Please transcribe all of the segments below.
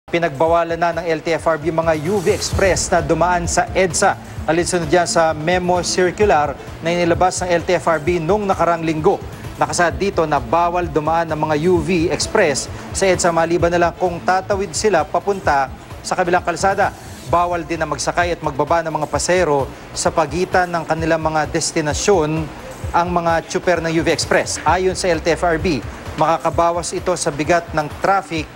Pinagbawalan na ng LTFRB mga UV Express na dumaan sa EDSA. Alinsunod dyan sa memo circular na inilabas ng LTFRB noong nakarang linggo. Nakasaad dito na bawal dumaan ng mga UV Express sa EDSA maliban na lang kung tatawid sila papunta sa kabilang kalsada. Bawal din na magsakay at magbaba ng mga pasahero sa pagitan ng kanilang mga destinasyon ang mga tsuper ng UV Express. Ayon sa LTFRB, makakabawas ito sa bigat ng traffic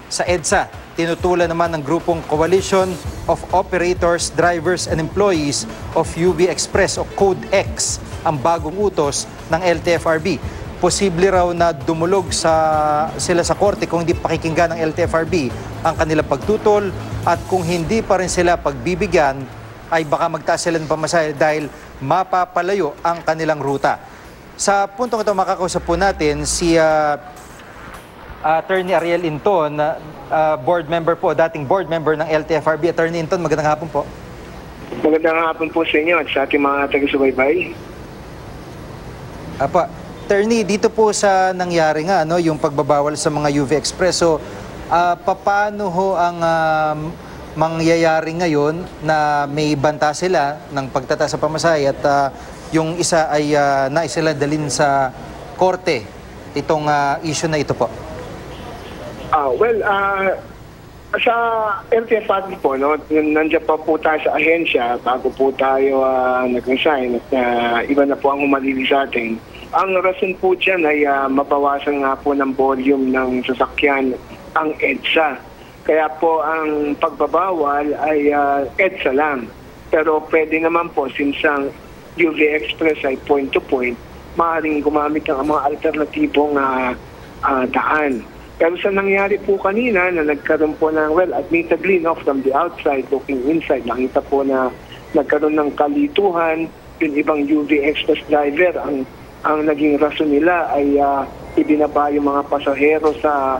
sa EDSA. Tinutulan naman ng grupong Coalition of Operators, Drivers and Employees of UV Express o Code X ang bagong utos ng LTFRB. Posible raw na dumulog sila sa korte kung hindi pakikinggan ng LTFRB ang kanilang pagtutol at kung hindi pa rin sila pagbibigyan ay baka magtaas sila ng pamasahe dahil mapapalayo ang kanilang ruta. Sa puntong ito makakausap po natin si Attorney Ariel Inton, board member po, dating board member ng LTFRB. Attorney Inton, magandang hapon po. Magandang hapon po sa inyo at sa ating mga taga-subaybay. Apa, Attorney, dito po sa nangyari nga, yung pagbabawal sa mga UV Express. So, paano ho ang mangyayari ngayon na may banta sila ng pagtataas sa pamasahe at yung isa ay naisila dalhin sa korte itong issue na ito po? Sa LTFRB po, nandiyan pa po tayo sa ahensya bago po tayo nag-resign at iba na po ang humalili sa atin. Ang rason po dyan ay mabawasan nga po ng volume ng sasakyan ang EDSA. Kaya po ang pagbabawal ay EDSA lang. Pero pwede naman po, since ang UV Express ay point-to-point, maaaring gumamit ng mga alternatibong daan. Pero sa nangyari po kanina na nagkaroon po ng, admittedly, from the outside looking inside, nakita po na nagkaroon ng kalituhan, yung ibang UV Express driver, ang naging rason nila ay ibinaba yung mga pasahero sa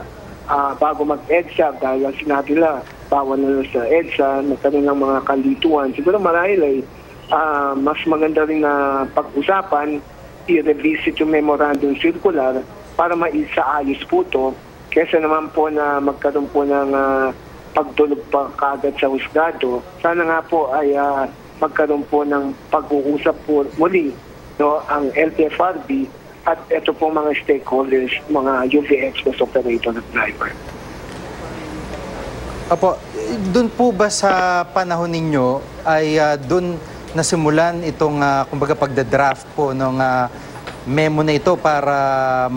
bago mag-EDSA dahil sinabi nila, bawal na sa EDSA, nagkaroon ng mga kalituhan. Siguro marahil ay mas maganda rin na pag-usapan, i-revisit yung memorandum circular para maisaayos po ito. Kesa naman po na magkaroon po ng pagtulog pa kagad sa husgado, sana nga po ay magkaroon po ng pag-uusap po muli ang LTFRB at ito po mga stakeholders, mga UV Express operator at driver. Apo, doon po ba sa panahon ninyo ay doon nasimulan itong kumbaga pagdadraft po ng memo na ito para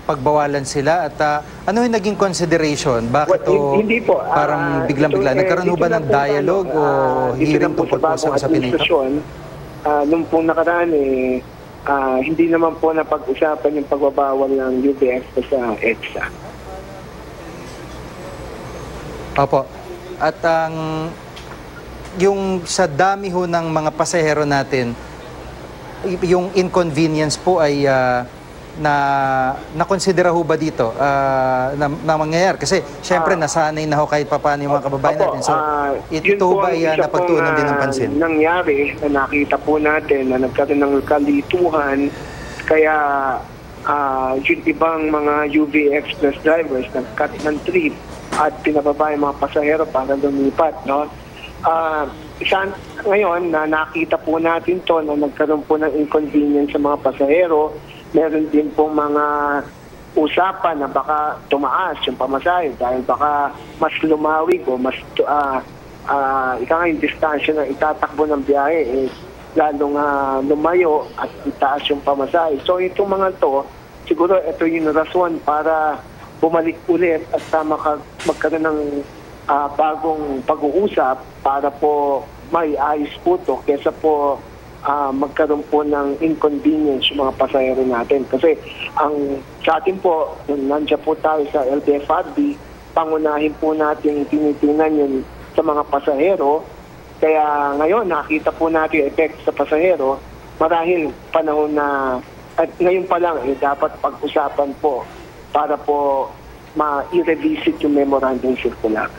pagbawalan sila at ano yung naging consideration? Bakit hindi po, parang biglang-bigla? Nagkaroon ba ng dialogue o hearing tungkol po sa usapin na ito? Nung pong nakaraan hindi naman po napag-usapan yung pagbabawal ng UVX sa EDSA. Opo. At yung sa dami ho ng mga pasahero natin, yung inconvenience po ay na-considera ho ba dito na mangyayari? Kasi syempre nasanay na ho kahit papaano yung mga kababayan natin. So ito ba ay napagtuunan din ng pansin? Nangyari na nakita po natin na nagkaroon ng kalituhan kaya yung ibang mga UV Express drivers nag-cut ng trip at pinababa yung mga pasahero para lumipat. Ngayon na nakita po natin to na nagkaroon po ng inconvenience sa mga pasahero, meron din po mga usapan na baka tumaas yung pamasahe dahil baka mas lumawig o mas yung distansya na itatakbo ng biyahe lalong lumayo at itaas yung pamasahe. So itong mga to, siguro ito yung rason para bumalik ulit at magkaroon ng bagong pag-uusap para po may ayos po to kesa po magkaroon po ng inconvenience yung mga pasahero natin. Kasi sa atin po, nandiyan po tayo sa LTFRB, pangunahin po natin tinitingnan yun sa mga pasahero. Kaya ngayon, nakita po natin yung effect sa pasahero. Marahil panahon na, at ngayon pa lang, dapat pag-usapan po para po ma-revisit yung memorandum circular.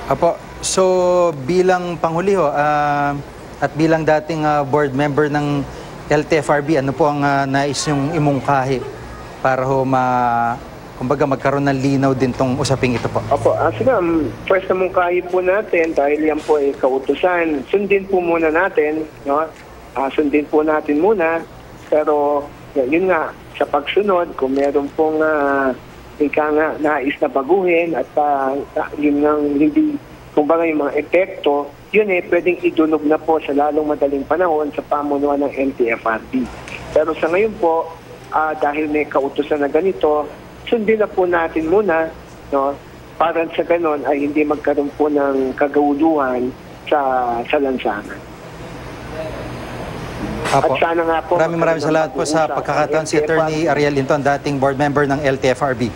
Apo, so bilang panghuli ho, at bilang dating board member ng LTFRB, ano po ang nais yung imungkahi para ho kumbaga magkaroon ng linaw din tong usaping ito po? Opo, sige, first na mungkahi po natin, dahil yan po ay kautusan, sundin po muna natin, no? Sundin po natin muna, pero yun nga, sa pagsunod, kung meron pong ika nga nais na baguhin at yun nga hindi, kumbaga yung mga epekto, yun pwedeng idunog na po sa lalong madaling panahon sa pamunuan ng LTFRB. Pero sa ngayon po, dahil may kautusan na ganito, sundin na po natin muna, no? Para sa ganon ay hindi magkaroon po ng kagawuluhan sa lansangan. Apo. At sana nga po... Maraming salamat po sa pagkakataon si Attorney Ariel Linton, dating board member ng LTFRB.